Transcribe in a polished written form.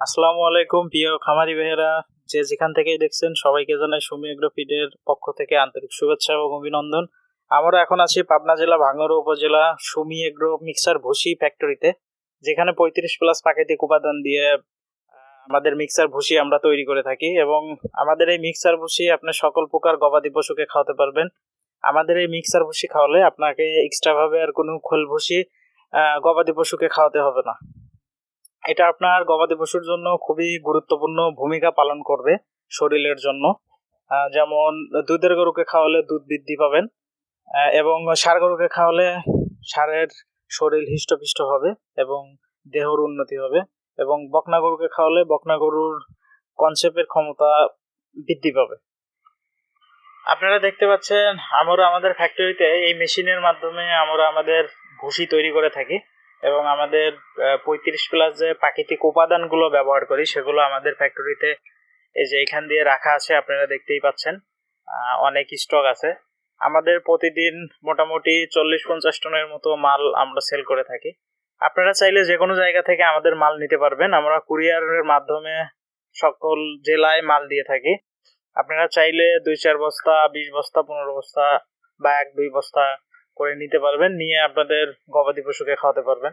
আসসালামু আলাইকুম প্রিয় খামারি ভাইয়েরা, যে যেখান থেকেই দেখছেন সবাইকে জানাই সুমি এগ্রো ফিডের পক্ষ থেকে আন্তরিক শুভেচ্ছা এবং অভিনন্দন। আমরা এখন আছি পাবনা জেলা ভাঙ্গুড়া উপজেলা সুমি এগ্রো মিক্সার ভুসি ফ্যাক্টরিতে, যেখানে 35+ প্রাকৃতিক উপাদান দিয়ে আমাদের মিক্সার ভুসি আমরা তৈরি করে থাকি। এবং আমাদের এই মিক্সার ভুসি আপনি সকল প্রকার গবাদি পশুকে খাওয়াতে পারবেন। আমাদের এই মিক্সার ভুসি খাওয়ালে আপনাকে এক্সট্রা ভাবে আর কোনো খোল ভুসি গবাদি পশুকে খাওয়াতে হবে না। এটা আপনার গবাদি পশুর জন্য খুবই গুরুত্বপূর্ণ ভূমিকা পালন করবে শরীরের জন্য। যেমন দুধের গরুকে খাওয়ালে দুধ বৃদ্ধি পাবেন, এবং ষাঁড় গরুকে খাওয়ালে ষাঁড়ের শরীর হৃষ্টপুষ্ট হবে এবং দেহর উন্নতি হবে, এবং বকনা গরুকে খাওয়ালে বকনা গরুর কনসেপ্টের ক্ষমতা বৃদ্ধি পাবে। আপনারা দেখতে পাচ্ছেন আমরা আমাদের ফ্যাক্টরিতে এই মেশিনের মাধ্যমে আমরা আমাদের ভুসি তৈরি করে থাকি, এবং আমাদের 35+ যে প্রাকৃতিক উপাদানগুলো ব্যবহার করি সেগুলো আমাদের ফ্যাক্টরিতে এই যে এখান দিয়ে রাখা আছে, আপনারা দেখতেই পাচ্ছেন। অনেক স্টক আছে। আমাদের প্রতিদিন মোটামুটি 40-50 টনের মতো মাল আমরা সেল করে থাকি। আপনারা চাইলে যে কোনো জায়গা থেকে আমাদের মাল নিতে পারবেন। আমরা কুরিয়ারের মাধ্যমে সকল জেলায় মাল দিয়ে থাকি। আপনারা চাইলে 2-4 বস্তা, 20 বস্তা, 15 বস্তা বা 1-2 বস্তা করে নিতে পারবেন, নিয়ে আপনাদের গবাদি পশুকে খাওয়াতে পারবেন।